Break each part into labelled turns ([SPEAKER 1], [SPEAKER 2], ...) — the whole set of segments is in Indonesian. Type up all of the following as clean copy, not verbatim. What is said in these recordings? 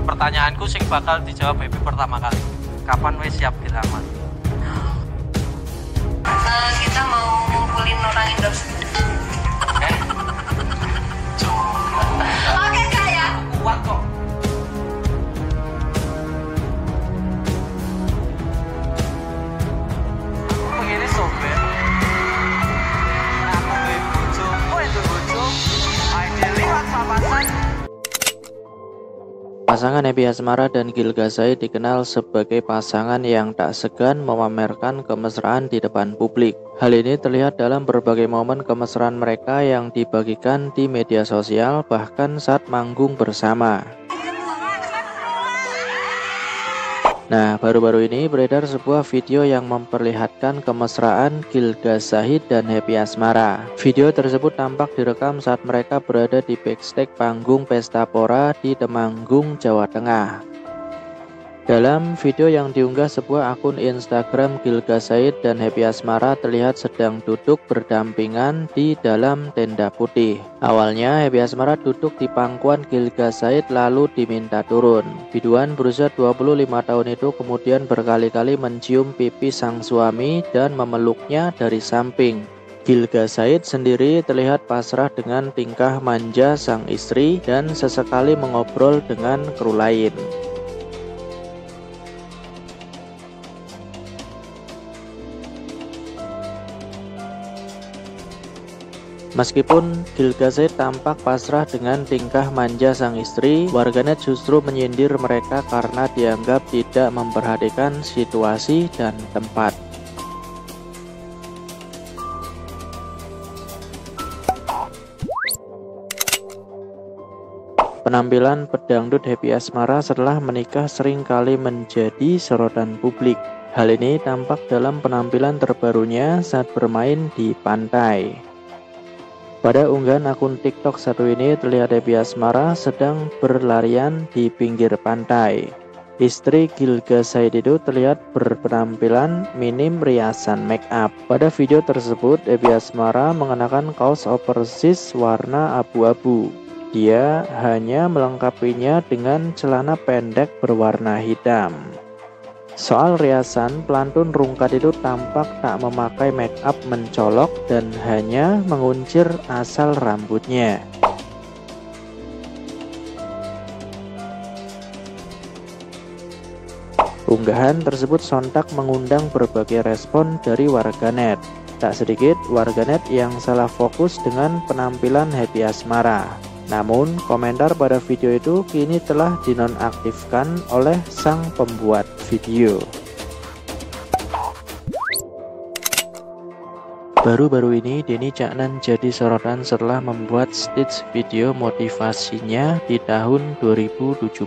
[SPEAKER 1] pertanyaanku sing bakal dijawab Happy pertama kali. Kapan wis siap dilamar?
[SPEAKER 2] Kita mau ngumpulin orang Indo. Oke kak ya.
[SPEAKER 1] Kuat kok. Aku begini sobat. Aku bojo, kowe itu bojo. Ayo liwat papasan.
[SPEAKER 3] Pasangan Happy Asmara dan Gilga Said dikenal sebagai pasangan yang tak segan memamerkan kemesraan di depan publik. Hal ini terlihat dalam berbagai momen kemesraan mereka yang dibagikan di media sosial, bahkan saat manggung bersama. Nah, baru-baru ini beredar sebuah video yang memperlihatkan kemesraan Gilga Said dan Happy Asmara. Video tersebut tampak direkam saat mereka berada di backstage panggung Pesta Pora di Temanggung, Jawa Tengah. Dalam video yang diunggah sebuah akun Instagram, Gilga Said dan Happy Asmara terlihat sedang duduk berdampingan di dalam tenda putih. Awalnya Happy Asmara duduk di pangkuan Gilga Said lalu diminta turun. Biduan berusia 25 tahun itu kemudian berkali-kali mencium pipi sang suami dan memeluknya dari samping. Gilga Said sendiri terlihat pasrah dengan tingkah manja sang istri dan sesekali mengobrol dengan kru lain. Meskipun Gilga Said tampak pasrah dengan tingkah manja sang istri, warganet justru menyindir mereka karena dianggap tidak memperhatikan situasi dan tempat. Penampilan pedangdut Happy Asmara setelah menikah sering kali menjadi sorotan publik. Hal ini tampak dalam penampilan terbarunya saat bermain di pantai. Pada unggahan akun TikTok satu ini terlihat Happy Asmara sedang berlarian di pinggir pantai. Istri Gilga Said itu terlihat berpenampilan minim riasan make up. Pada video tersebut Happy Asmara mengenakan kaos oversize warna abu-abu. Dia hanya melengkapinya dengan celana pendek berwarna hitam. Soal riasan, pelantun rungkat itu tampak tak memakai make up mencolok dan hanya menguncir asal rambutnya. Unggahan tersebut sontak mengundang berbagai respon dari warganet. Tak sedikit warganet yang salah fokus dengan penampilan Happy Asmara. Namun, komentar pada video itu kini telah dinonaktifkan oleh sang pembuat video. Baru-baru ini Denny Caknan jadi sorotan setelah membuat stage video motivasinya di tahun 2017.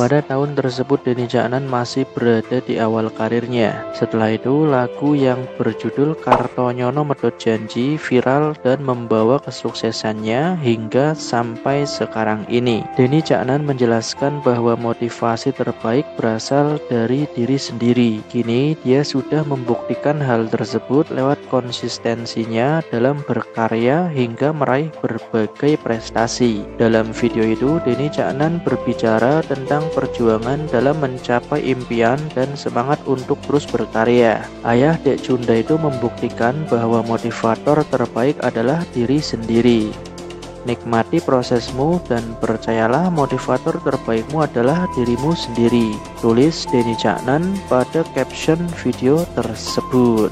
[SPEAKER 3] Pada tahun tersebut Denny Caknan masih berada di awal karirnya. Setelah itu lagu yang berjudul Kartonyono Medhot Janji viral dan membawa kesuksesannya hingga sampai sekarang ini. Denny Caknan menjelaskan bahwa motivasi terbaik berasal dari diri sendiri. Kini dia sudah membuktikan hal tersebut lewat konsistensinya dalam berkarya hingga meraih berbagai prestasi. Dalam video itu, Denny Caknan berbicara tentang perjuangan dalam mencapai impian dan semangat untuk terus berkarya. Ayah Dek Junda itu membuktikan bahwa motivator terbaik adalah diri sendiri. Nikmati prosesmu dan percayalah motivator terbaikmu adalah dirimu sendiri, tulis Denny Caknan pada caption video tersebut.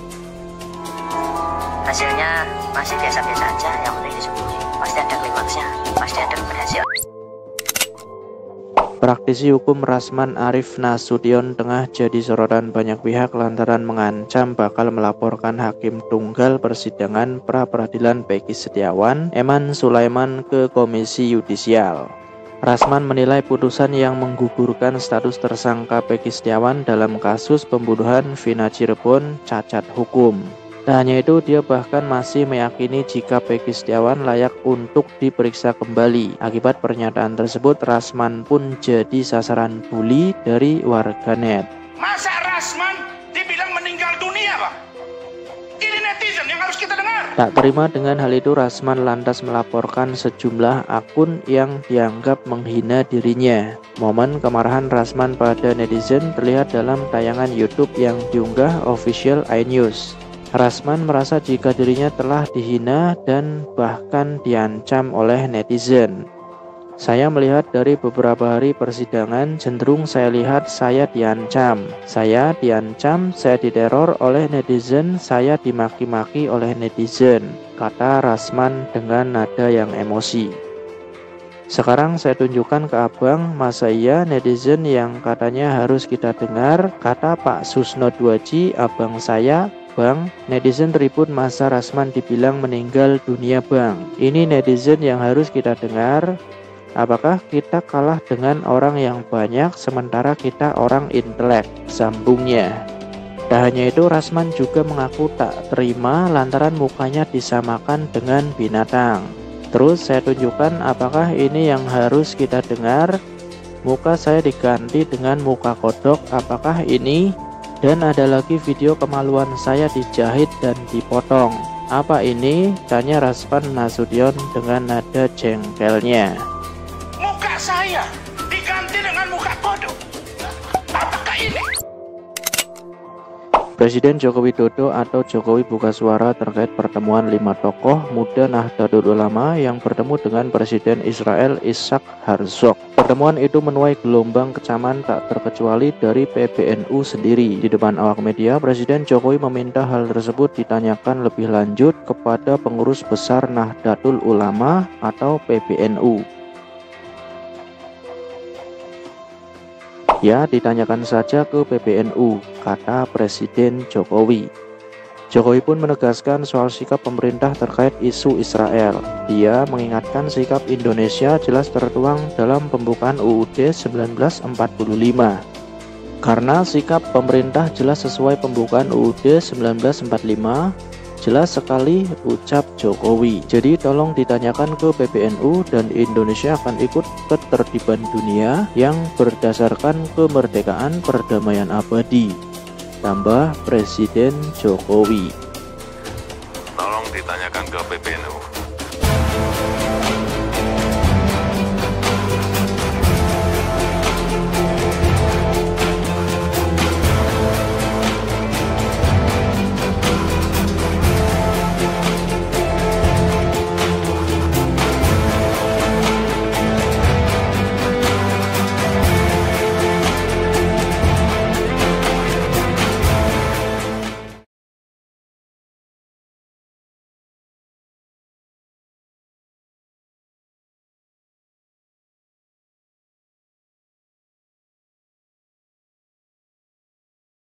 [SPEAKER 2] Hasilnya masih biasa-biasa aja, yang penting disebut pasti ada klimaksnya, pasti ada berhasil.
[SPEAKER 3] Praktisi hukum Rasman Arif Nasution tengah jadi sorotan banyak pihak lantaran mengancam bakal melaporkan Hakim Tunggal Persidangan Pra-Peradilan Peggy Setiawan, Eman Sulaiman ke Komisi Yudisial. Rasman menilai putusan yang menggugurkan status tersangka Peggy Setiawan dalam kasus pembunuhan Vina Cirebon cacat hukum. Tak hanya itu, dia bahkan masih meyakini jika Peggy Setiawan layak untuk diperiksa kembali. Akibat pernyataan tersebut, Rasman pun jadi sasaran bully dari warganet.
[SPEAKER 4] Masa Rasman dibilang meninggal dunia, Pak? Ini netizen yang harus kita dengar.
[SPEAKER 3] Tak terima dengan hal itu, Rasman lantas melaporkan sejumlah akun yang dianggap menghina dirinya. Momen kemarahan Rasman pada netizen terlihat dalam tayangan YouTube yang diunggah official iNews. Rasman merasa jika dirinya telah dihina dan bahkan diancam oleh netizen. Saya melihat dari beberapa hari persidangan, cenderung saya lihat saya diancam. Saya diancam, saya diteror oleh netizen, saya dimaki-maki oleh netizen, kata Rasman dengan nada yang emosi. Sekarang saya tunjukkan ke abang, masa iya netizen yang katanya harus kita dengar, kata Pak Susno Dwaji, abang saya. Bang, netizen ribut masa Rasman dibilang meninggal dunia bang. Ini netizen yang harus kita dengar. Apakah kita kalah dengan orang yang banyak sementara kita orang intelek? Sambungnya. Tak hanya itu, Rasman juga mengaku tak terima lantaran mukanya disamakan dengan binatang. Terus saya tunjukkan apakah ini yang harus kita dengar. Muka saya diganti dengan muka kodok, apakah ini? Dan ada lagi video kemaluan saya dijahit dan dipotong. Apa ini? Tanya Rasman Nasution dengan nada jengkelnya.
[SPEAKER 4] Muka saya diganti dengan muka kodok. Apakah ini?
[SPEAKER 3] Presiden Joko Widodo atau Jokowi buka suara terkait pertemuan 5 tokoh muda Nahdlatul Ulama yang bertemu dengan Presiden Israel Ishak Herzog. Pertemuan itu menuai gelombang kecaman tak terkecuali dari PBNU sendiri. Di depan awak media, Presiden Jokowi meminta hal tersebut ditanyakan lebih lanjut kepada pengurus besar Nahdlatul Ulama atau PBNU. Ya, ditanyakan saja ke PBNU, kata Presiden Jokowi. Jokowi pun menegaskan soal sikap pemerintah terkait isu Israel. Dia mengingatkan sikap Indonesia jelas tertuang dalam pembukaan UUD 1945. Karena sikap pemerintah jelas sesuai pembukaan UUD 1945, jelas sekali, ucap Jokowi. Jadi tolong ditanyakan ke PBNU dan Indonesia akan ikut ketertiban dunia yang berdasarkan kemerdekaan perdamaian abadi, tambah Presiden Jokowi.
[SPEAKER 4] Tolong ditanyakan ke PBNU